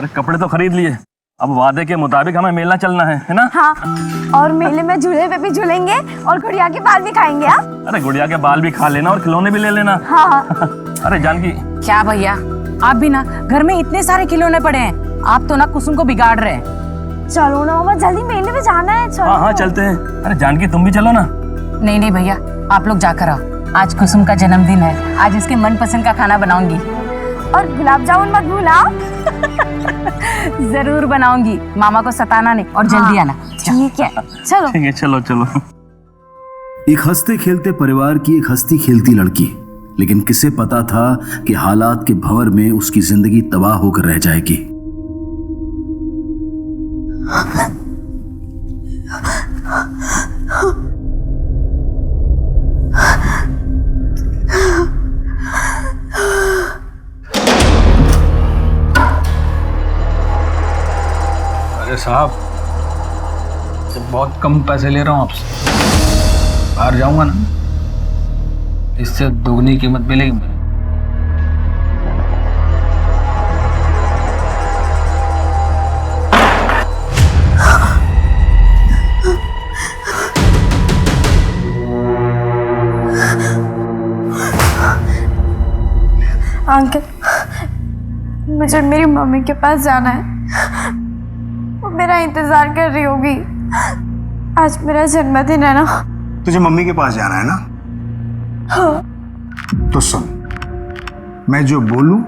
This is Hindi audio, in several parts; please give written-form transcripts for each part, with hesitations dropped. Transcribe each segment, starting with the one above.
अरे कपड़े तो खरीद लिए, अब वादे के मुताबिक हमें मेला चलना है ना? हाँ, और मेले में झूले पे भी झूलेंगे और गुड़िया के बाल भी खाएंगे। हाँ? अरे गुड़िया के बाल भी खा लेना और खिलौने भी ले लेना। हाँ। अरे जानकी। क्या भैया, आप भी ना घर में इतने सारे खिलौने पड़े हैं, आप तो ना कुसुम को बिगाड़ रहे हैं। चलो ना मामा, जल्दी मेले में जाना है। चलो। हाँ चलते हैं। अरे जानकी तुम भी चलो ना। नहीं नहीं भैया, आप लोग जाकर आओ, आज कुसुम का जन्मदिन है, आज इसके मनपसंद का खाना बनाऊंगी। और गुलाब जामुन मत भूलना। जरूर बनाऊंगी, मामा को सताना नहीं और जल्दी आना। ठीक है, चलो। ठीक है, चलो चलो। एक हंसते खेलते परिवार की एक हंसती खेलती लड़की, लेकिन किसे पता था कि हालात के भंवर में उसकी जिंदगी तबाह होकर रह जाएगी। अरे साहब, तो बहुत कम पैसे ले रहा हूँ आपसे, बाहर जाऊंगा ना, इससे दोगुनी कीमत मिलेगी मुझे। अंकल, मुझे मेरी मम्मी के पास जाना है, वो मेरा इंतजार कर रही होगी। आज मेरा जन्मदिन है ना। तुझे मम्मी के पास जाना है ना? हाँ। तो सुन, मैं जो बोलूं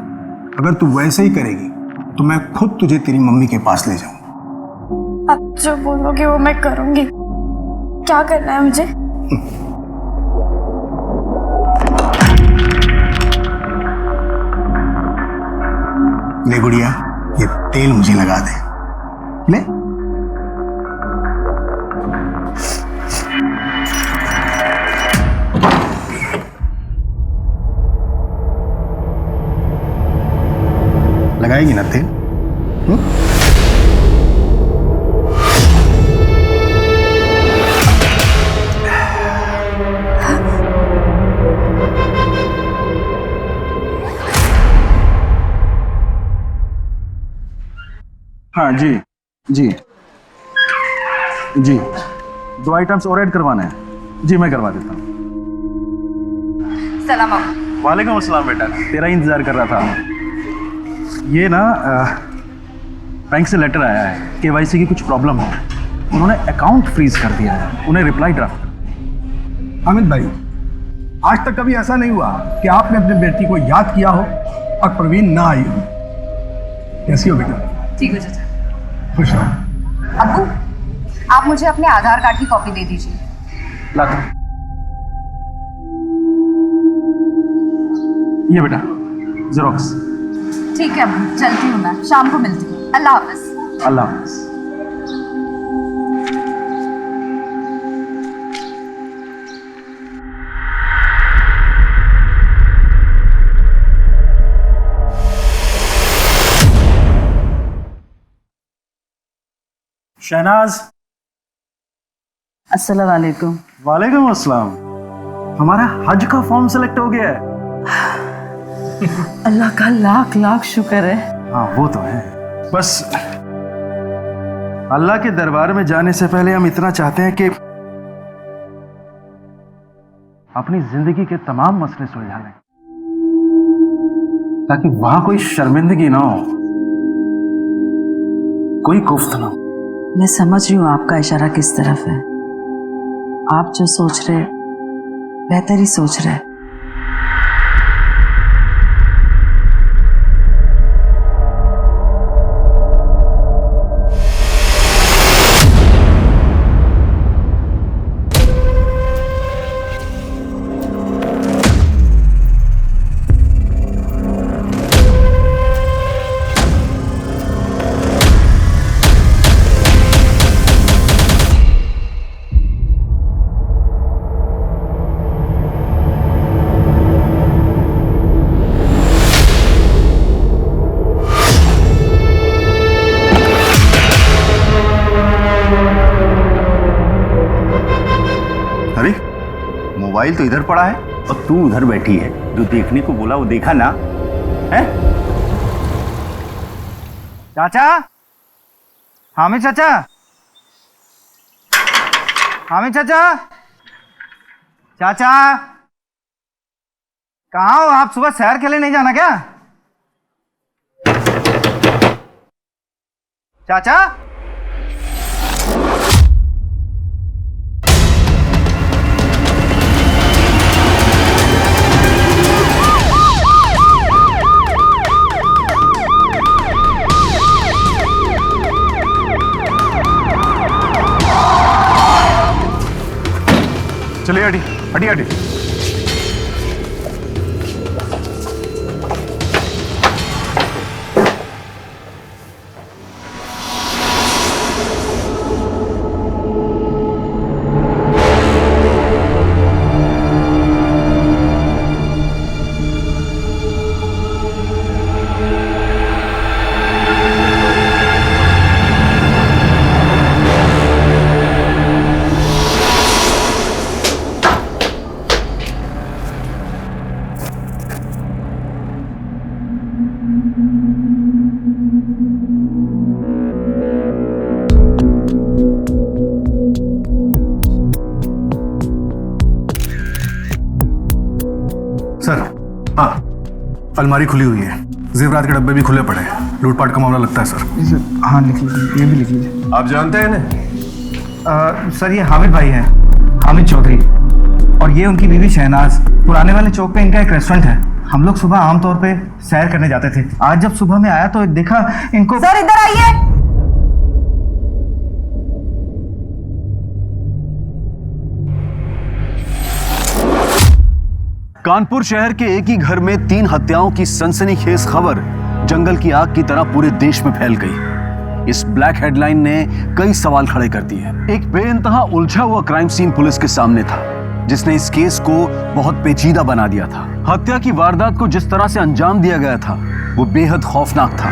अगर तू वैसे ही करेगी तो मैं खुद तुझे तेरी मम्मी के पास ले जाऊंगा। आप जो बोलोगे वो मैं करूंगी। क्या करना है मुझे? ले गुड़िया, ये तेल मुझे लगा दे। ले। लगाएगी ना तेल? हाँ जी जी जी, 2 आइटम्स और ऐड करवाना है जी, मैं करवा देता हूँ। सलाम। वालेकुम अस्सलाम बेटा, तेरा ही इंतजार कर रहा था। ये ना बैंक से लेटर आया है, केवाईसी की कुछ प्रॉब्लम है, उन्होंने अकाउंट फ्रीज कर दिया है, उन्हें रिप्लाई ड्राफ्ट। अमित भाई, आज तक कभी ऐसा नहीं हुआ कि आपने अपनी बेटी को याद किया हो और प्रवीण ना आई हो। कैसी हो बेटा? ठीक है चाचा। खुश रहो। अब्बू, आप मुझे अपने आधार कार्ड की कॉपी दे दीजिए। लाता। ये बेटा जेरोक्स। ठीक है अब्बू, चलती हूँ मैं, शाम को मिलती हूँ। अल्लाह हाफ़िज़। अल्लाह हाफ़िज़। शहनाज। अस्सलाम वालेकुम। वालेकुम अस्सलाम। हमारा हज का फॉर्म सेलेक्ट हो गया है। अल्लाह का लाख लाख शुक्र है। हाँ वो तो है, बस अल्लाह के दरबार में जाने से पहले हम इतना चाहते हैं कि अपनी जिंदगी के तमाम मसले सुलझा लें, ताकि वहां कोई शर्मिंदगी ना हो, कोई कुफ्त ना हो। मैं समझ रही हूँ आपका इशारा किस तरफ है। आप जो सोच रहे बेहतर ही सोच रहे। मोबाइल तो इधर पड़ा है और तू उधर बैठी है, जो देखने को बोला वो देखा ना है? चाचा, हामिद चाचा, हामिद चाचा, चाचा, कहाँ हो आप? सुबह सैर के लिए नहीं जाना क्या? चाचा, चलिए हटी हटी हटी। सर, हाँ, अलमारी खुली हुई है, जेवरात के डब्बे भी खुले पड़े हैं। लूटपाट का मामला लगता है सर। हाँ लिख लीजिए, ये भी लिख लीजिए। आप जानते हैं ना? सर ये हामिद भाई हैं, हामिद चौधरी, और ये उनकी बीवी शहनाज। पुराने वाले चौक पे इनका एक रेस्टोरेंट है। हम लोग सुबह आमतौर पे सैर करने जाते थे। आज जब सुबह में आया तो देखा इनको। सर इधर आइए। कानपुर शहर के एक ही घर में 3 हत्याओं की सनसनीखेज खबर जंगल की आग की तरह पूरे देश में फैल गई। इस ब्लैक हेडलाइन ने कई सवाल खड़े कर दिए। एक बेइंतहा उलझा हुआ क्राइम सीन पुलिस के सामने था, जिसने इस केस को बहुत पेचीदा बना दिया था। हत्या की वारदात को जिस तरह से अंजाम दिया गया था वो बेहद खौफनाक था।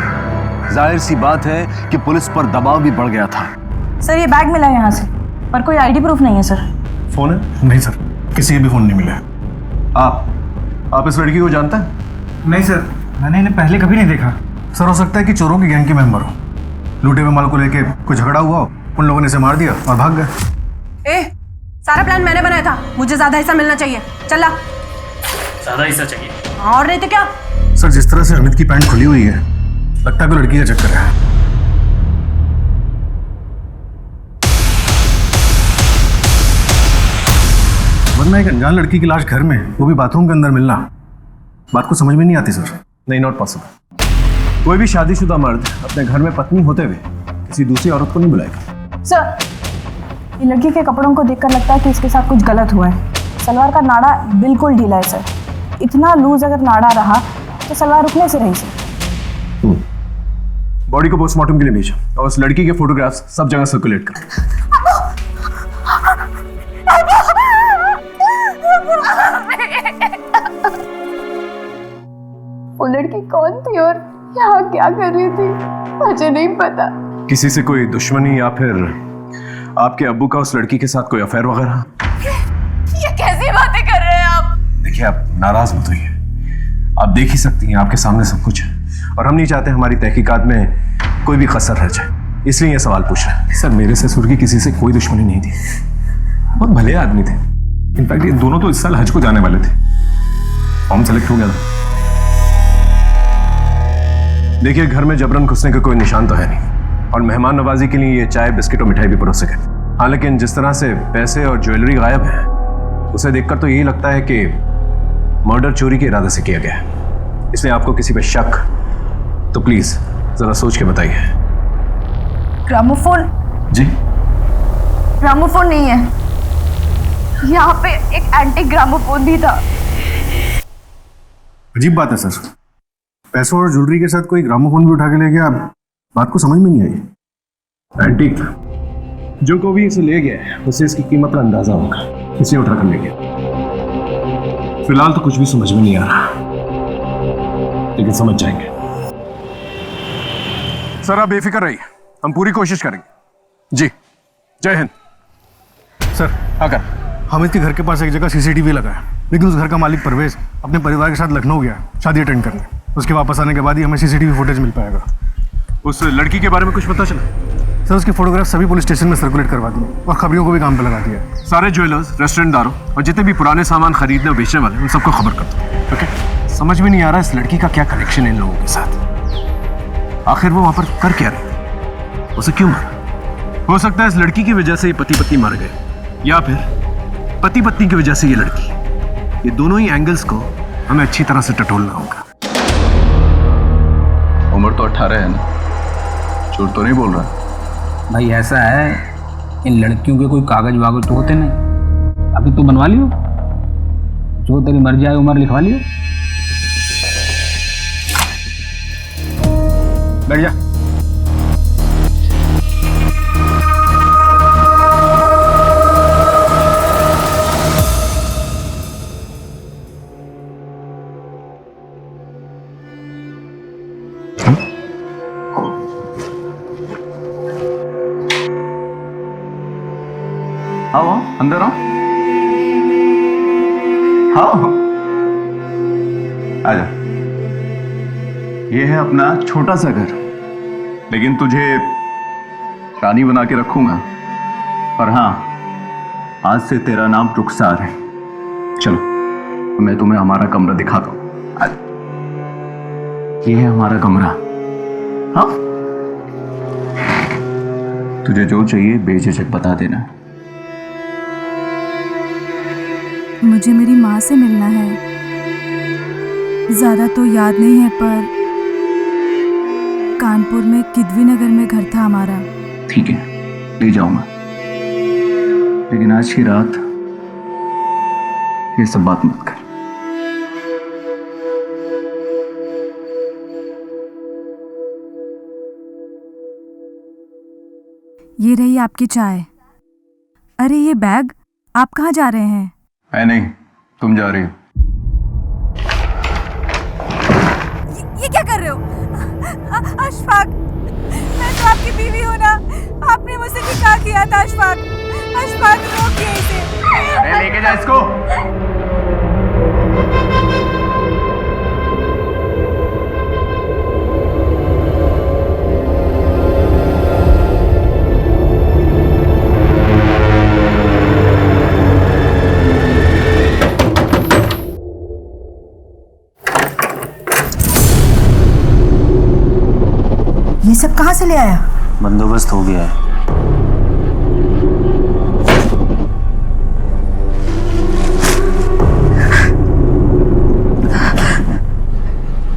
जाहिर सी बात है कि पुलिस पर दबाव भी बढ़ गया था। सर ये बैग मिला है यहाँ से, पर कोई आईडी प्रूफ नहीं है सर। फोन है? नहीं सर, किसी के भी फोन नहीं मिला। आप इस लड़की को जानते हैं? नहीं सर, मैंने इन्हें पहले कभी नहीं देखा। सर, हो सकता है कि चोरों की गैंग के मेंबर हो। लूटे हुए माल को लेके कोई झगड़ा हुआ हो, उन लोगों ने इसे मार दिया और भाग गए। सारा प्लान मैंने बनाया था, मुझे ज्यादा हिस्सा मिलना चाहिए। चला ज्यादा हिस्सा चाहिए और नहीं तो क्या। सर, जिस तरह से अमित की पैंट खुली हुई है, लगता है कोई लड़की का चक्कर है। वरना एक अनजान लड़की की लाश घर में, वो भी बाथरूम के अंदर मिलना, बात को समझ में नहीं आती सर। नहीं, नॉट पॉसिबल। कोई भी शादीशुदा मर्द अपने घर में पत्नी होते हुए किसी दूसरी औरत को नहीं बुलाएगा। सर ये लड़की के कपड़ों को देखकर लगता है कि इसके साथ कुछ गलत हुआ है। सलवार का नाड़ा बिल्कुल ढीला है सर। इतना लूज अगर नाड़ा रहा तो सलवार रुकने से रही सर। बॉडी को पोस्टमार्टम के लिए भेजा और उस लड़की के फोटोग्राफ्स सब जगह सर्कुलेट कर। वो लड़की कौन थी और यहाँ क्या कर रही थी, मुझे नहीं पता। किसी से कोई दुश्मनी या फिर आपके अब्बू का उस लड़की के साथ कोई अफेयर वगैरह? ये कैसी बातें कर रहे हैं आप? देखिए, आप नाराज मत होइए। आप देख ही सकती हैं, आपके सामने सब कुछ है और हम नहीं चाहते हमारी तहकीकात में कोई भी कसर रह जाए, इसलिए ये सवाल पूछ रहे हैं। सर, मेरे ससुर की किसी से कोई दुश्मनी नहीं थी, बहुत भले आदमी थे। इनफैक्ट ये दोनों तो इस साल हज को जाने वाले थे। फॉर्म सेलेक्ट हो गया था। देखिए, घर में जबरन घुसने का कोई निशान तो है नहीं और मेहमान नवाजी के लिए ये चाय, बिस्किट और मिठाई भी परोस सके। हाँ, लेकिन जिस तरह से पैसे और ज्वेलरी गायब है, उसे देखकर तो यही लगता है कि मर्डर चोरी के इरादे से किया गया है। इसलिए आपको किसी पे शक तो प्लीज जरा सोच के बताइए। ग्रामोफोन? जी, ग्रामोफोन नहीं है, यहाँ पे एक एंटी ग्रामोफोन भी था। अजीब बात है सर, पैसों और ज्वेलरी के साथ कोई ग्रामोफोन भी उठा के ले गया। बात को समझ में नहीं आई। एंटीक था, जो कोई भी इसे ले गया है उसे इसकी कीमत का अंदाजा होगा, इसलिए उठा कर ले गया। फिलहाल तो कुछ भी समझ में नहीं आ रहा, लेकिन समझ जाएंगे। सर, आप बेफिक्र रहिए, हम पूरी कोशिश करेंगे। जी, जय हिंद। सर, आकर हामिद के घर के पास एक जगह सीसीटीवी लगा है, लेकिन उस घर का मालिक परवेज अपने परिवार के साथ लखनऊ गया शादी अटेंड करने। उसके वापस आने के बाद ही हमें सीसीटीवी फुटेज मिल पाएगा। उस लड़की के बारे में कुछ पता चला? सर उसकी फोटोग्राफ सभी पुलिस स्टेशन में सर्कुलेट करवा दी और खबरियों को भी काम पे लगा दिया। सारे ज्वेलर्स, रेस्टोरेंटदारों और जितने भी पुराने सामान खरीदने और बेचने वाले उन सबको खबर कर दो। ओके? समझ में नहीं आ रहा इस लड़की का क्या कनेक्शन है इन लोगों के साथ। आखिर वो वहां पर कर क्या रही? उसे क्यों मारा? हो सकता है इस लड़की की वजह से ये पति पत्नी मर गए, या फिर पति पत्नी की वजह से ये लड़की। ये दोनों ही एंगल्स को हमें अच्छी तरह से टटोलना होगा। उम्र तो 18 है ना, झूठ तो नहीं बोल रहा? भाई ऐसा है, इन लड़कियों के कोई कागज वागज तो होते नहीं। अभी तू बनवा लियो, जो तेरी मर्जी आए उम्र लिखवा लियो। बैठ जा। आओ अंदर आओ। आओ आजा। ये है अपना छोटा सा घर, लेकिन तुझे रानी बना के रखूंगा। और हाँ, आज से तेरा नाम रुखसार है। चलो मैं तुम्हें हमारा कमरा दिखाता हूँ। ये है हमारा कमरा। हाँ, तुझे जो चाहिए बेझिझक बता देना। मुझे मेरी माँ से मिलना है। ज़्यादा तो याद नहीं है, पर कानपुर में किदवी नगर में घर था हमारा। ठीक है, ले जाऊंगा, लेकिन आज की रात ये सब बात मत कर। ये रही आपकी चाय। अरे ये बैग, आप कहाँ जा रहे हैं? मैं नहीं, तुम जा रही हो। ये क्या कर रहे हो? अशफाक, मैं तो आपकी बीवी हूँ ना। आपने मुझसे निकाह किया था अशफाक। अशफाक रोकिए इसे। लेके जा इसको। ये सब कहाँ से ले आया? बंदोबस्त हो गया है।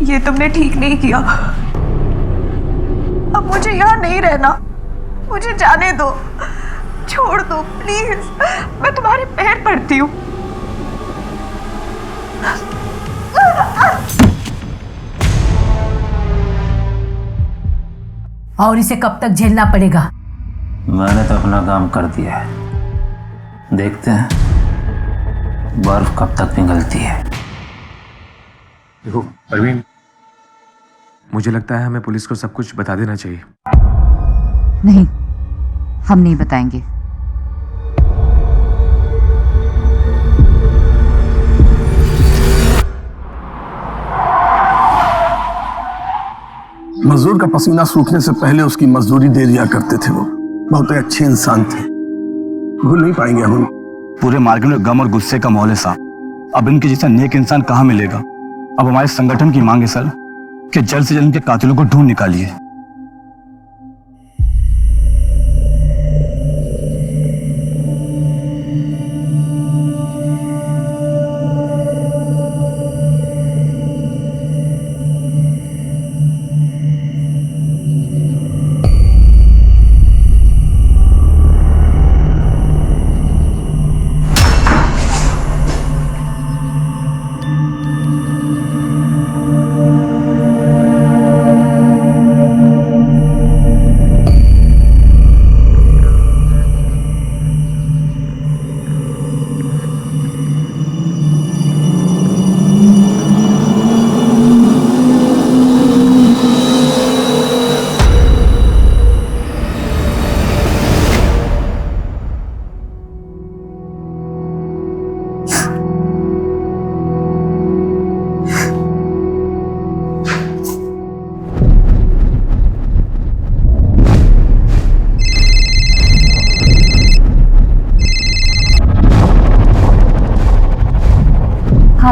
ये तुमने ठीक नहीं किया। अब मुझे यहाँ नहीं रहना, मुझे जाने दो, छोड़ दो प्लीज। मैं तुम्हारे पैर पड़ती हूँ। और इसे कब तक झेलना पड़ेगा? मैंने तो अपना काम कर दिया है, देखते हैं बर्फ कब तक पिघलती है। देखो परवीन, मुझे लगता है हमें पुलिस को सब कुछ बता देना चाहिए। नहीं, हम नहीं बताएंगे। मजदूर का पसीना सूखने से पहले उसकी मजदूरी दे दिया करते थे। वो बहुत ही अच्छे इंसान थे, भूल नहीं पाएंगे हम। पूरे मार्केट में गम और गुस्से का माहौल है साहब। अब इनके जैसा नेक इंसान कहाँ मिलेगा? अब हमारे संगठन की मांग है सर कि जल्द से जल्द इनके कातिलों को ढूंढ निकालिए।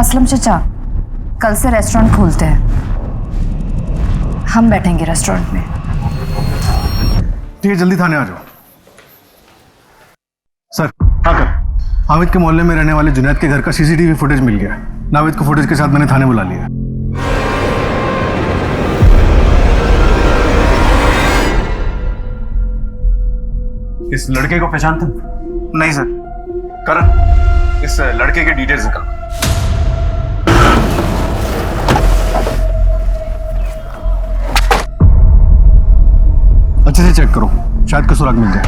असलम चचा, कल से रेस्टोरेंट खोलते हैं, हम बैठेंगे रेस्टोरेंट में। ठीक है, जल्दी थाने आ जाओ। सर, हाँ कर। हामिद के मोहल्ले में रहने वाले जुनैद के घर का सीसीटीवी फुटेज मिल गया। नाविद को फुटेज के साथ मैंने थाने बुला लिया। इस लड़के को पहचानते? नहीं सर। करण, इस लड़के के डिटेल्स निकाल। अच्छे से चेक करो, शायद का सुराग मिल जाए।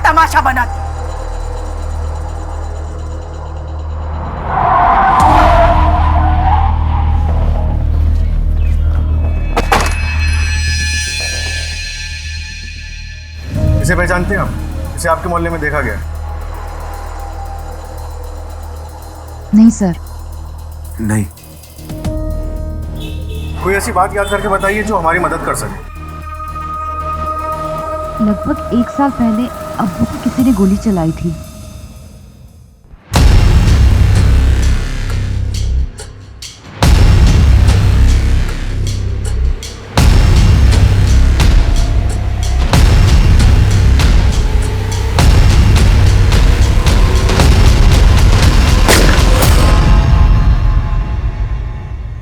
तमाशा बना। इसे पहचानते हैं आप? इसे आपके मोहल्ले में देखा गया? नहीं सर। नहीं। कोई ऐसी बात याद करके बताइए जो हमारी मदद कर सके। लगभग 1 साल पहले अब्बू को किसी ने गोली चलाई थी।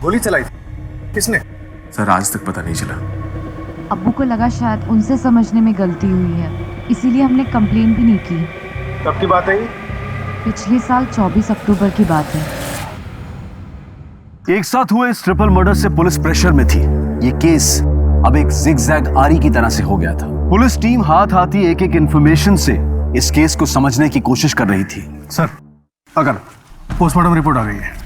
गोली चलाई थी? किसने? सर आज तक पता नहीं चला। अब्बू को लगा शायद उनसे समझने में गलती हुई है, इसीलिए हमने कंप्लेन भी नहीं की। कब की बात है ये? पिछले साल 24 अक्टूबर की बात है। एक साथ हुए इस ट्रिपल मर्डर से पुलिस प्रेशर में थी। ये केस अब एक जिगजैग आरी की तरह से हो गया था। पुलिस टीम हाथ हाथी एक एक इंफॉर्मेशन से इस केस को समझने की कोशिश कर रही थी। सर, अगर पोस्टमार्टम रिपोर्ट आ गई है।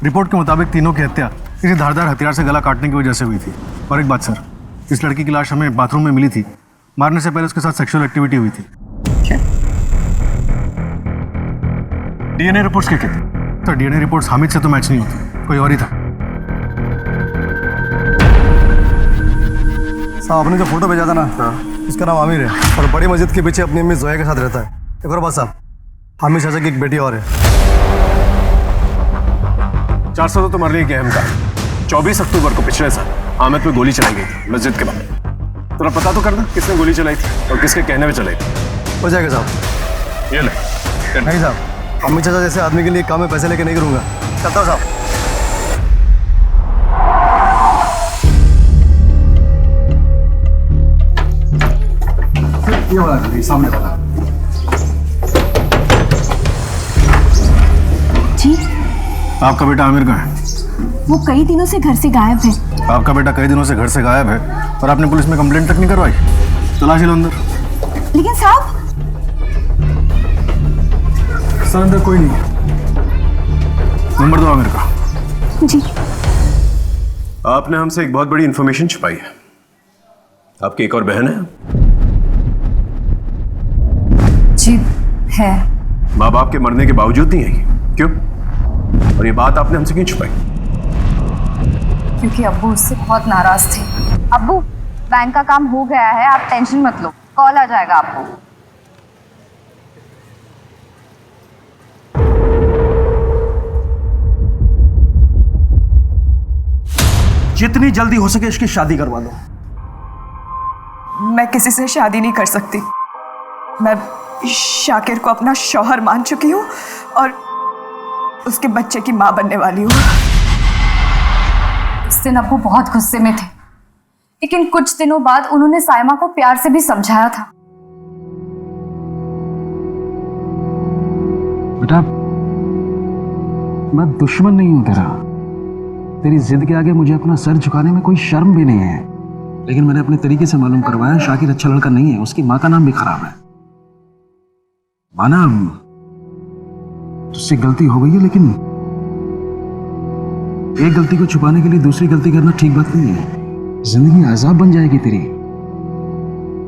रिपोर्ट के मुताबिक तीनों की हत्या किसी धारदार हथियार से गला काटने की वजह से हुई थी। और एक बात सर, इस लड़की की लाश हमें बाथरूम में मिली थी। मारने से पहले उसके साथ सेक्सुअल एक्टिविटी हुई थी। डीएनए रिपोर्ट्स क्या कहते? सर, डीएनए रिपोर्ट्स हामिद से तो मैच नहीं होती, कोई और ही था। साहब, आपने जो फोटो भेजा था ना, उसका नाम आमिर है और बड़ी मस्जिद के पीछे अपनी अम्मी जोया के साथ रहता है। एक और बात साहब, हामिद चाचा की एक बेटी और है। 400 तो मरने की अहम था। 24 अक्टूबर को पिछले साल हामिद पे गोली चलाई गई थी मस्जिद के बाहर। थोड़ा पता तो करना किसने गोली चलाई थी और किसके कहने में चलाई थी। हो जाएगा साहब। ये ले। नहीं साहब, अम्मी चाचा जैसे आदमी के लिए काम में पैसे लेके नहीं करूँगा। चलता हूँ साहब। ये वाला सामने वाला। जी, आपका बेटा आमिर कहाँ है? वो कई दिनों से घर से गायब है। आपका बेटा कई दिनों से घर से गायब है और आपने पुलिस में कंप्लेंट तक नहीं करवाई? तलाशी लो अंदर। लेकिन साहब, सर अंदर कोई नहीं है। नंबर दो आमिर का। जी। आपने हमसे एक बहुत बड़ी इंफॉर्मेशन छुपाई है। आपकी एक और बहन है? जी है। माँ बाप के मरने के बावजूद नहीं आई, क्यों? और ये बात आपने हमसे क्यों छुपाई? क्योंकि अब्बू उससे बहुत नाराज थे। अब्बू, बैंक का काम हो गया है, आप टेंशन मत लो, कॉल आ जाएगा आपको। जितनी जल्दी हो सके इसकी शादी करवा दो। मैं किसी से शादी नहीं कर सकती। मैं शाकिर को अपना शौहर मान चुकी हूँ और उसके बच्चे की माँ बनने वाली हूँ। उस दिन अब्बू बहुत गुस्से में थे, लेकिन कुछ दिनों बाद उन्होंने साइमा को प्यार से भी समझाया था। बेटा, मैं दुश्मन नहीं हूं तेरा। तेरी जिद के आगे मुझे अपना सर झुकाने में कोई शर्म भी नहीं है, लेकिन मैंने अपने तरीके से मालूम करवाया शाकिर अच्छा लड़का नहीं है, उसकी माँ का नाम भी खराब है। माना तुझसे गलती हो गई है, लेकिन एक गलती को छुपाने के लिए दूसरी गलती करना ठीक बात नहीं है। जिंदगी अजाब बन जाएगी तेरी।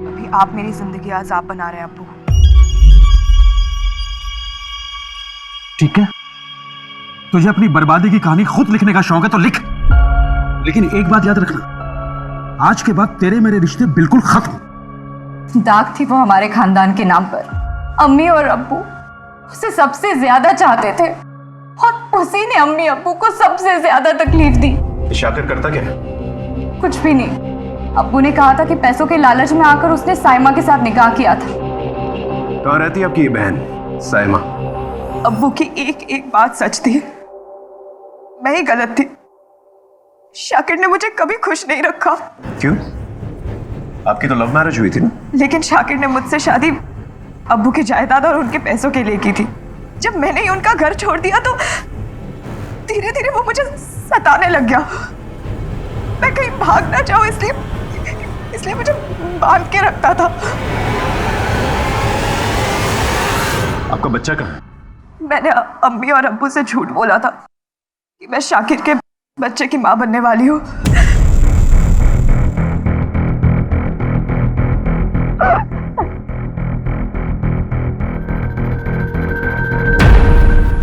अभी आप मेरी जिंदगी अजाब बना रहे हैं अब्बू। ठीक है, तुझे अपनी बर्बादी की कहानी खुद लिखने का शौक है तो लिख, लेकिन एक बात याद रखना, आज के बाद तेरे मेरे रिश्ते बिल्कुल खत्म। दाग थी वो हमारे खानदान के नाम पर। अम्मी और अब्बू उसे सबसे ज्यादा चाहते थे और उसी ने अम्मी अब्बू को सबसे ज्यादा तकलीफ दी। शाकिर करता क्या है? कुछ भी नहीं। अब्बू ने कहा था कि पैसों के लालच में आकर उसने साइमा के साथ निकाह किया था। कहाँ रहती है आपकी ये बहन साइमा? अब्बू की एक एक बात सच थी। मैं ही गलत थी। शाकिर ने मुझे कभी खुश नहीं रखा। क्यों? आपकी तो लव मैरिज हुई थी ना? लेकिन शाकिर ने मुझसे शादी अब्बू की जायदाद और उनके पैसों के लिए की थी। जब मैंने ही उनका घर छोड़ दिया तो धीरे धीरे वो मुझे सताने लग गया। मैं कहीं भाग ना जाऊं इसलिए मुझे बांध के रखता था। आपका बच्चा कहाँ है? मैंने अम्मी और अब्बू से झूठ बोला था कि मैं शाकिर के बच्चे की माँ बनने वाली हूँ।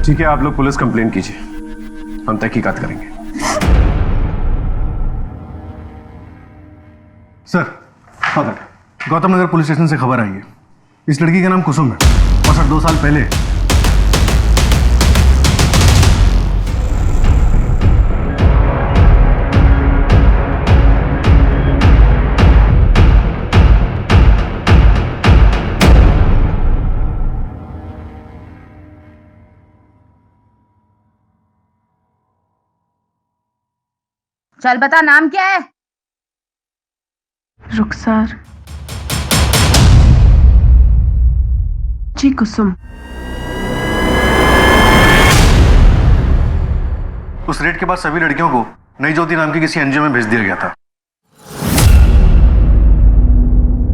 ठीक है, आप लोग पुलिस कंप्लेन कीजिए, हम तहकीकात करेंगे। Sir, father, Gautam Nagar police station से खबर आई है। इस लड़की का नाम कुसुम है और सर 2 साल पहले चल बता, नाम क्या है? रुखसार जी, कुसुम। उस रेड के बाद सभी लड़कियों को नई ज्योति नाम की किसी एनजीओ में भेज दिया गया था।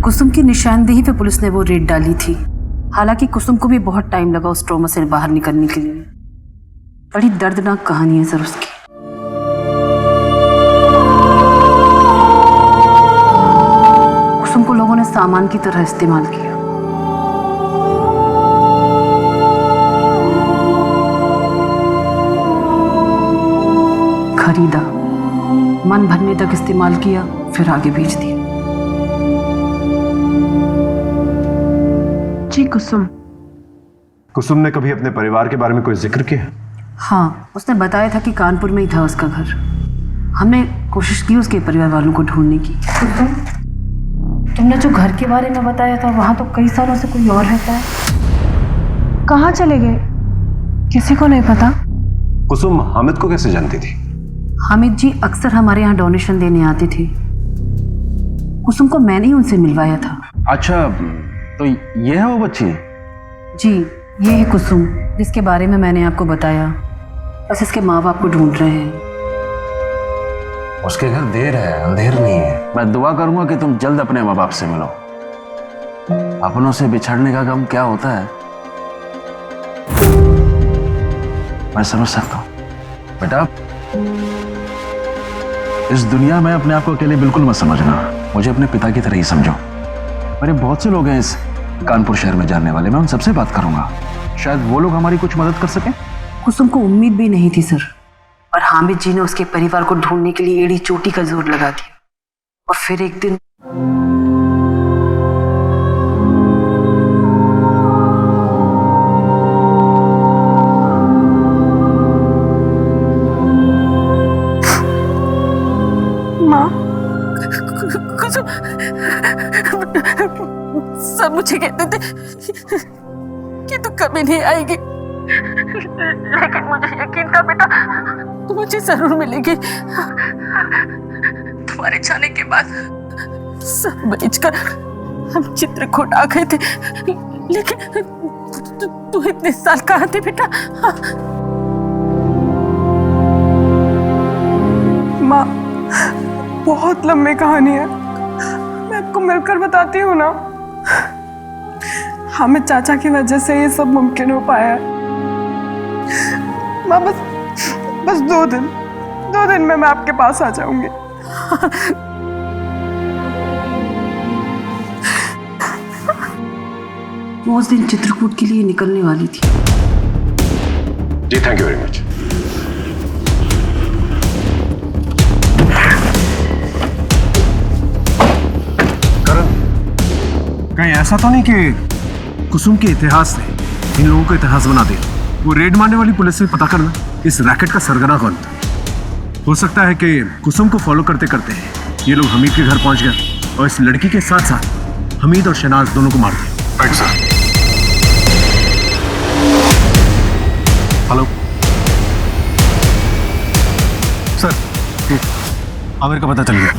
कुसुम की निशानदेही पे पुलिस ने वो रेड डाली थी। हालांकि कुसुम को भी बहुत टाइम लगा उस ट्रॉमा से बाहर निकलने के लिए। बड़ी दर्दनाक कहानी है सर उसकी। कुसुम को लोगों ने सामान की तरह इस्तेमाल किया। खरीदा, मन भरने तक इस्तेमाल किया, फिर आगे बेच दिया। जी कुसुम। कुसुम ने कभी अपने परिवार के बारे में कोई जिक्र किया? हाँ, उसने बताया था कि कानपुर में ही था उसका घर। हमने कोशिश की उसके परिवार वालों को ढूंढने की। तुमने जो घर के बारे में बताया था, वहां तो कई सालों से कोई और रहता है। कहाँ चले गए? किसी को नहीं पता। कुसुम हामिद को कैसे जानती थी? हामिद जी अक्सर हमारे यहाँ डोनेशन देने आते थे। कुसुम को मैंने ही उनसे मिलवाया था। अच्छा, तो ये है वो बच्ची? जी, ये है कुसुम जिसके बारे में मैंने आपको बताया। बस इसके माँ बाप को ढूंढ रहे हैं। उसके घर देर है, अंधेर नहीं है। मैं दुआ करूंगा कि तुम जल्द अपने माँ बाप से मिलो। अपनों से बिछड़ने का गम क्या होता है मैं समझ सकता हूँ। बेटा, इस दुनिया में अपने आप को अकेले बिल्कुल मत समझना। मुझे अपने पिता की तरह ही समझो। मेरे बहुत से लोग हैं इस कानपुर शहर में जानने वाले, मैं उन सबसे बात करूंगा। शायद वो लोग हमारी कुछ मदद कर सकें। कुसुम को उम्मीद भी नहीं थी सर, और हामिद जी ने उसके परिवार को ढूंढने के लिए एड़ी चोटी का जोर लगा दिया। और फिर एक दिन माँ कुसुम सब मुझे कहते थे कि तू कभी नहीं आएगी, लेकिन मुझे यकीन था बेटा तू मुझे जरूर मिलेगी। तुम्हारे जाने के बाद सब बेचकर हम चित्रकूट आ गए थे, लेकिन तू इतने साल कहाँ थे बेटा? माँ बहुत लंबी कहानी है, मैं आपको मिलकर बताती हूँ ना। हमें चाचा की वजह से ये सब मुमकिन हो पाया है। माँ बस 2 दिन में मैं आपके पास आ जाऊंगी। वो उस दिन चित्रकूट के लिए निकलने वाली थी। जी थैंक यू वेरी मच। कहीं ऐसा तो नहीं कि कुसुम के इतिहास ने इन लोगों का इतिहास बना दिया? वो रेड मारने वाली पुलिस से पता करना इस रैकेट का सरगना कौन था। हो सकता है कि कुसुम को फॉलो करते करते ये लोग हमीद के घर पहुंच गए और इस लड़की के साथ साथ हमीद और शहनाज दोनों को मार दिया। Right sir. Hello sir, Aamir का पता चल गया।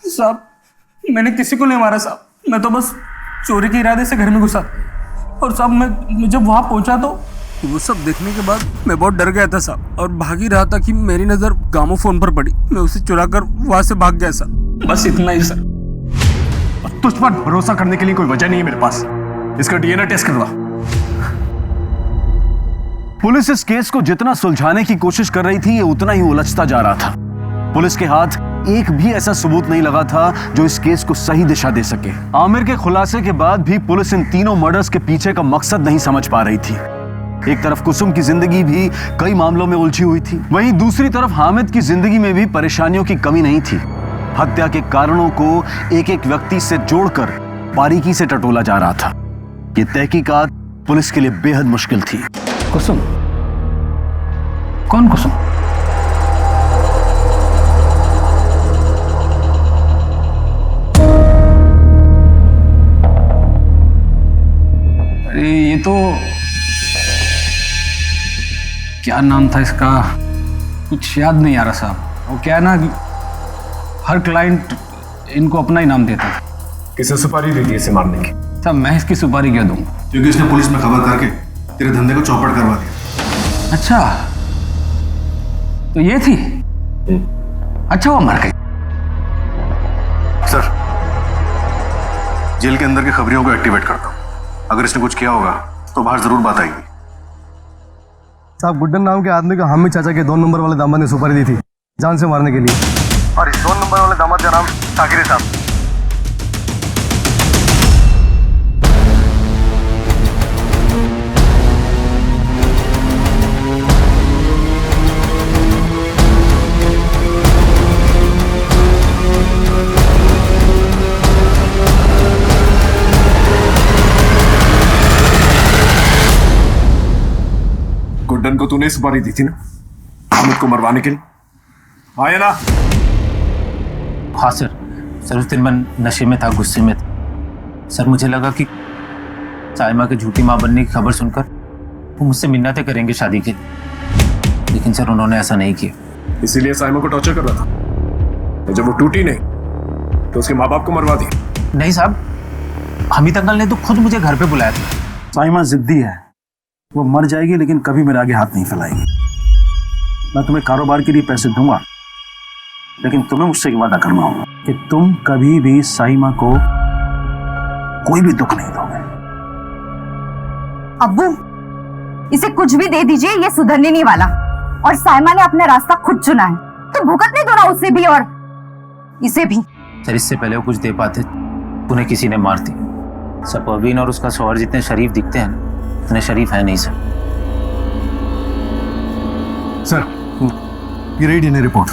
साहब मैंने किसी को नहीं मारा साहब, मैं तो बस चोरी के इरादे से घर में घुसा। और साहब मैं जब वहाँ पहुँचा तो वो सब देखने के बाद मैं बहुत डर गया था साहब, और भाग ही रहा था कि मेरी नज़र गामोफोन पर पड़ी। मैं उसे चुरा कर वहाँ से भाग गया साहब, बस इतना ही सर। तुझ पर भरोसा करने के लिए कोई वजह नहीं है मेरे पास। इसका डीएनए टेस्ट करवा। पुलिस इस केस को जितना सुलझाने की कोशिश कर रही थी, ये उतना ही उलझता जा रहा था। पुलिस के हाथ एक भी ऐसा सबूत नहीं लगा था जो इस केस को सही दिशा दे सके। आमिर के खुलासे के बाद भी पुलिस इन तीनों मर्डर्स के पीछे का मकसद नहीं समझ पा रही थी। एक तरफ कुसुम की जिंदगी भी कई मामलों में उलझी हुई थी, वहीं दूसरी तरफ हामिद की जिंदगी में भी परेशानियों की कमी नहीं थी। हत्या के कारणों को एक एक व्यक्ति से जोड़कर बारीकी से टटोला जा रहा था। ये तहकीकात पुलिस के लिए बेहद मुश्किल थी। कुसुम? कौन कुसुम? अरे ये तो क्या नाम था इसका, कुछ याद नहीं आ रहा साहब। वो क्या है ना कि हर क्लाइंट इनको अपना ही नाम देता था। किसे सुपारी दी थी इसे मारने की? साहब मैं इसकी सुपारी क्यों दूंगा? क्योंकि इसने पुलिस में खबर करके तेरे धंधे को चौपट करवा दिया। अच्छा तो ये थी? अच्छा वो मर गई। सर जेल के अंदर की खबरियों को एक्टिवेट करता हूँ। अगर इसने कुछ किया होगा तो बाहर जरूर बात आएगी। साहब गुड्डन नाम के आदमी को हामिद चाचा के 2 नंबर वाले दामाद ने सुपारी दी थी जान से मारने के लिए, और इस 2 नंबर वाले दामाद का नाम साकिर साहब। गुड्डन को तूने सुपारी दी थी ना हामिद को मरवाने के लिए, आया ना? हाँ सर उस दिन मैं नशे में था, गुस्से में था सर। मुझे लगा कि साइमा के झूठी माँ बनने की खबर सुनकर वो मुझसे मिन्नतें करेंगे शादी के लिए, लेकिन सर उन्होंने ऐसा नहीं किया। इसीलिए साइमा को टॉर्चर कर रहा था, और जब वो टूटी नहीं तो उसके माँ बाप को मरवा दिया। नहीं साहब, हमीद अंकल ने तो खुद मुझे घर पे बुलाया था। साइमा जिद्दी है, वो मर जाएगी लेकिन कभी मेरे आगे हाथ नहीं फैलाएगी। मैं तुम्हें कारोबार के लिए पैसे दूंगा, लेकिन तुम्हें मुझसे एक वादा करना होगा कि तुम कभी भी साइमा को कोई भी दुख नहीं दोगे। अब्बू इसे कुछ भी दे दीजिए, ये सुधरने नहीं वाला। और साइमा ने अपना रास्ता खुद चुना है, तो भुगतने दो ना उसे भी और इसे भी। सर इससे पहले वो कुछ दे पाते उन्हें किसी ने मार दी। सर परवीन और उसका शौहर जितने शरीफ दिखते हैं उतने शरीफ है नहीं सर। सर ये रही डीएनए रिपोर्ट।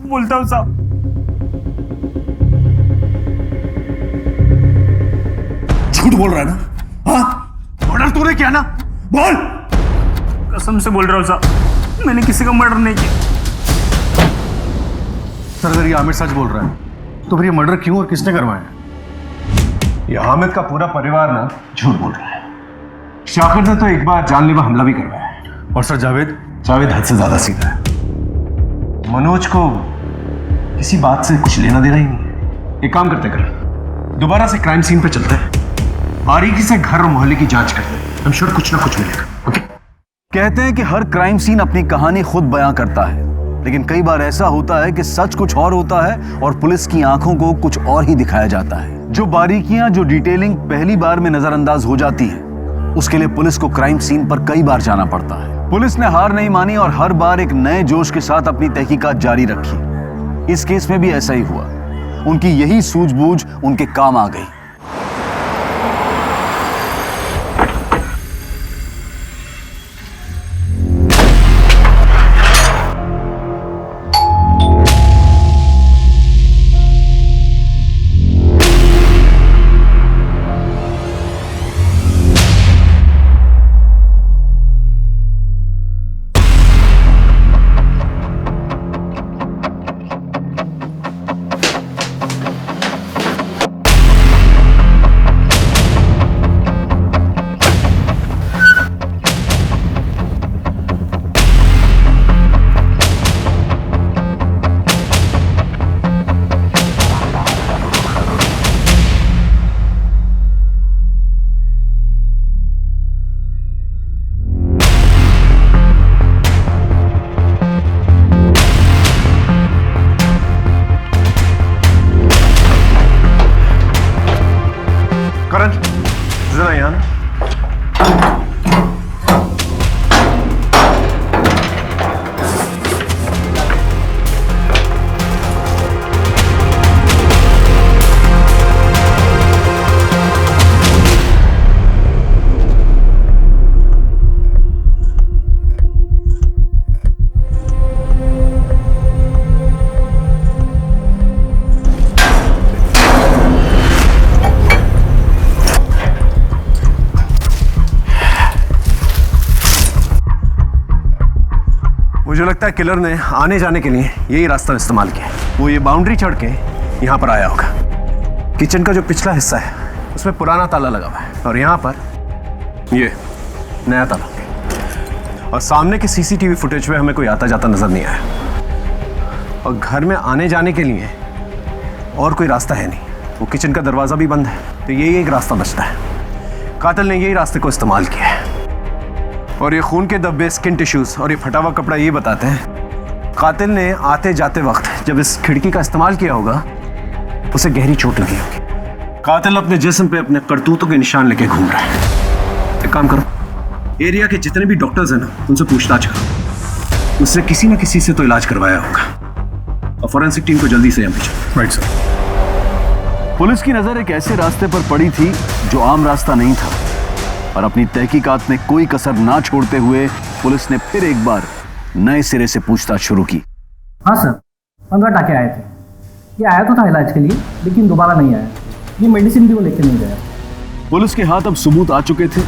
बोलता हूँ साहब। झूठ बोल रहा है ना? हाँ, मर्डर तूने किया ना? बोल। कसम से बोल रहा हूँ साहब, मैंने किसी का मर्डर नहीं किया। सर अगर ये आमिर सच बोल रहा है तो फिर ये मर्डर क्यों और किसने करवाया? ये हामिद का पूरा परिवार ना झूठ बोल रहा है। शाकिर ने तो एक बार जानलेवा हमला भी करवाया है। और सर जावेद? जावेद हद से ज्यादा सीधा है। मनोज को किसी बात से कुछ लेना देना ही नहीं है। एक काम करते कर, दोबारा से क्राइम सीन पे चलते हैं, बारीकी से घर और मोहल्ले की जांच करते हैं। I'm sure कुछ ना कुछ मिलेगा। ओके? कहते हैं कि हर क्राइम सीन अपनी कहानी खुद बयां करता है, लेकिन कई बार ऐसा होता है कि सच कुछ और होता है और पुलिस की आंखों को कुछ और ही दिखाया जाता है। जो बारीकियां, जो डिटेलिंग पहली बार में नजरअंदाज हो जाती है, उसके लिए पुलिस को क्राइम सीन पर कई बार जाना पड़ता है। पुलिस ने हार नहीं मानी और हर बार एक नए जोश के साथ अपनी तहकीकात जारी रखी। इस केस में भी ऐसा ही हुआ। उनकी यही सूझबूझ उनके काम आ गई। करण, जरा यहाँ ना। मुझे लगता है किलर ने आने जाने के लिए यही रास्ता इस्तेमाल किया। वो ये बाउंड्री चढ़ के यहाँ पर आया होगा। किचन का जो पिछला हिस्सा है उसमें पुराना ताला लगा हुआ है और यहाँ पर ये नया ताला। और सामने के सीसीटीवी फुटेज में हमें कोई आता जाता नजर नहीं आया। और घर में आने जाने के लिए और कोई रास्ता है नहीं। वो किचन का दरवाजा भी बंद है, तो यही एक रास्ता बचता है। कातिल ने यही रास्ते को इस्तेमाल किया है। और ये खून के धब्बे, स्किन टिश्यूज और ये फटा हुआ कपड़ा ये बताते हैं कातिल ने आते जाते वक्त जब इस खिड़की का इस्तेमाल किया होगा उसे गहरी चोट लगी होगी। कातिल अपने जिस्म पे अपने करतूतों के निशान लेके घूम रहा है। एक काम करो, एरिया के जितने भी डॉक्टर्स हैं ना उनसे पूछताछ करो। उसने किसी न किसी से तो इलाज करवाया होगा। और फॉरेंसिक टीम को जल्दी से यहाँ भेजो। Right sir. पुलिस की नजर एक ऐसे रास्ते पर पड़ी थी जो आम रास्ता नहीं था और अपनी तहकीकात में कोई कसर ना छोड़ते हुए पुलिस ने फिर एक बार नए सिरे से पूछताछ शुरू की। हाँ सर, 15 टाके आए थे। ये आया तो था इलाज के लिए, लेकिन दोबारा नहीं आया। ये मेडिसिन भी वो लेके नहीं गया। पुलिस के हाथ अब सबूत आ चुके थे,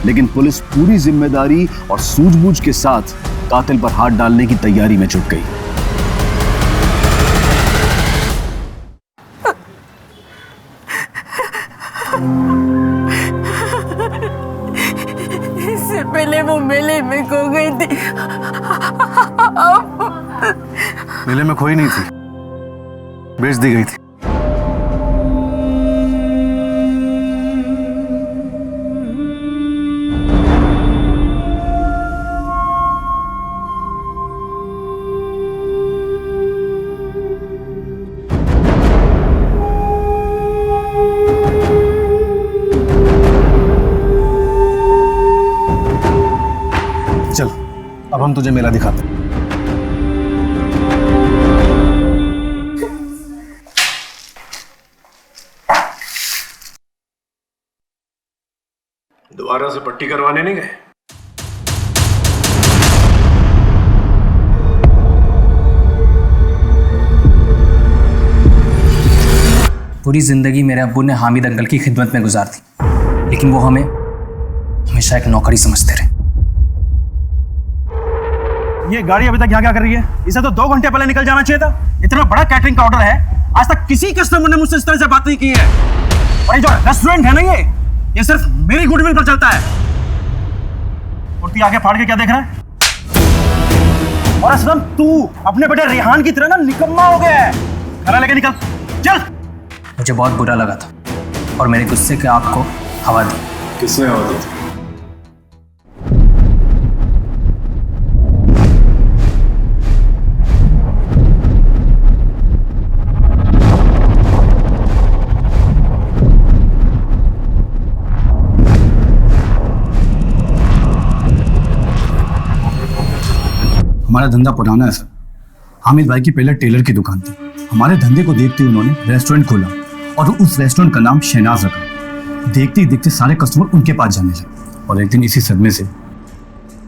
लेकिन पुलिस पूरी जिम्मेदारी और सूझबूझ के साथ कातिल पर हाथ डालने की तैयारी में जुट गई। इससे पहले वो मेले में खो गई थी। मेले में खोई नहीं थी, बेच दी गई थी। चल, अब हम तुझे मेला दिखाते हैं। दोबारा से पट्टी करवाने नहीं गए? पूरी ज़िंदगी मेरे अब्बू ने हामिद अंकल की खिदमत में गुजार दी, लेकिन वो हमें हमेशा एक नौकरी समझते रहे। ये गाड़ी अभी तक यहाँ क्या कर रही है? इसे तो 2 घंटे पहले निकल जाना चाहिए था। इतना बड़ा कैटरिंग का ऑर्डर है, आज तक किसी कस्टमर ने मुझसे इस तरह से बात नहीं की है। और ये जो रेस्टोरेंट है ना, ये सिर्फ मेरी गुडविल पर चलता है। कुर्ती आगे फाड़ के क्या देख रहा है? और असलम तू अपने बेटे रेहान की तरह ना निकम्मा हो गया है। घर लेके निकल, चल। मुझे बहुत बुरा लगा था और मेरे गुस्से के आग को हवा दी। किसने हवा दी? हमारा धंधा पुराना है सर। हामिद भाई की पहले टेलर की दुकान थी। हमारे धंधे को देखते हुए उन्होंने रेस्टोरेंट खोला और उस रेस्टोरेंट का नाम शहनाज रखा। देखते ही देखते सारे कस्टमर उनके पास जाने लगे और एक दिन इसी सदमे से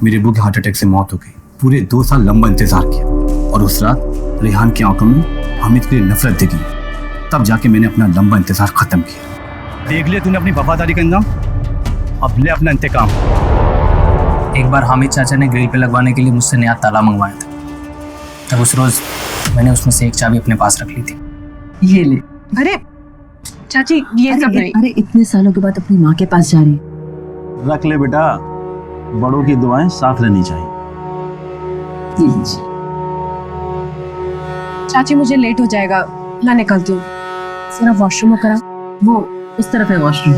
मेरे अब्बू की हार्ट अटैक से मौत हो गई। पूरे 2 साल लंबा इंतजार किया और उस रात रेहान की आंखों में हामिद के लिए नफरत दिखी। तब जाके मैंने अपना लंबा इंतजार खत्म किया। देख लिया तूने अपनी वफादारी का अंजाम, अब ले अपना इंतकाम। एक बार हामिद चाचा ने ग्रिल पे लगवाने के लिए मुझसे नया ताला मंगवाया था। तब उस रोज मैंने उसमें से एक चाबी अपने पास रख ली थी। ये ले। अरे चाची, ये सब नहीं। अरे इतने सालों के बाद अपनी माँ के पास जा रही। रख ले बेटा, बड़ों की दुआएं साथ रहनी चाहिए। चाची मुझे लेट हो जाएगा, मैं निकलती हूँ। जरा वॉशरूम करा, वो उस तरफ है वॉशरूम।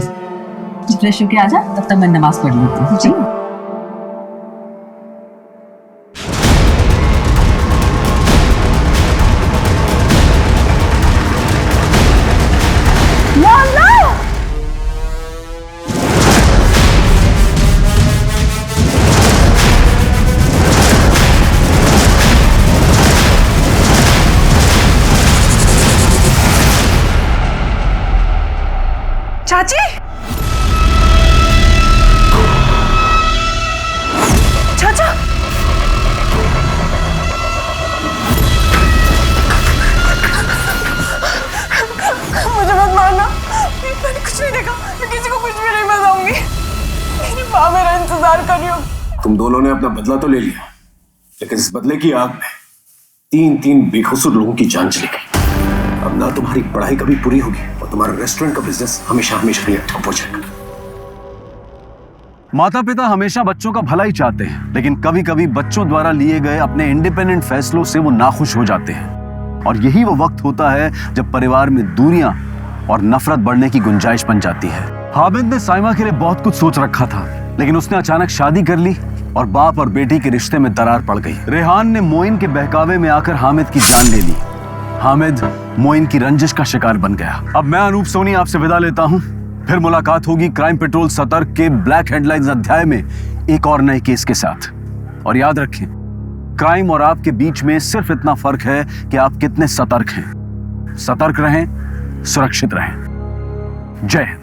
फ्रेश होके आ जा, तब तक मैं नमाज पढ़ लेती हूँ। जी। चाची, चाचा, मुझे मत मारना। मैंने कुछ नहीं देखा, मैं किसी को कुछ भी नहीं बताऊंगी। मेरी माँ मेरा इंतजार कर रही हो। तुम दोनों ने अपना बदला तो ले लिया, लेकिन इस बदले की आग में 3 बेकसूर लोगों की जान चली गई। अब ना तुम्हारी पढ़ाई कभी पूरी होगी और तुम्हारा रेस्टोरेंट का बिजनेस हमेशा हमेशा के लिए ठप हो जाएगा। माता पिता हमेशा बच्चों का भला ही चाहते हैं, लेकिन कभी कभी बच्चों द्वारा लिए गए अपने इंडिपेंडेंट फैसलों से वो नाखुश हो जाते हैं। और यही वो वक्त होता है जब परिवार में दूरियां और नफरत बढ़ने की गुंजाइश बन जाती है। हामिद ने साइमा के लिए बहुत कुछ सोच रखा था, लेकिन उसने अचानक शादी कर ली और बाप और बेटी के रिश्ते में दरार पड़ गई। रेहान ने मोइन के बहकावे में आकर हामिद की जान ले ली। हामिद मोइन की रंजिश का शिकार बन गया। अब मैं अनूप सोनी आपसे विदा लेता हूं। फिर मुलाकात होगी क्राइम पेट्रोल सतर्क के ब्लैक हेडलाइंस अध्याय में एक और नए केस के साथ। और याद रखें, क्राइम और आपके बीच में सिर्फ इतना फर्क है कि आप कितने सतर्क हैं। सतर्क रहें, सुरक्षित रहें। जय हिंद।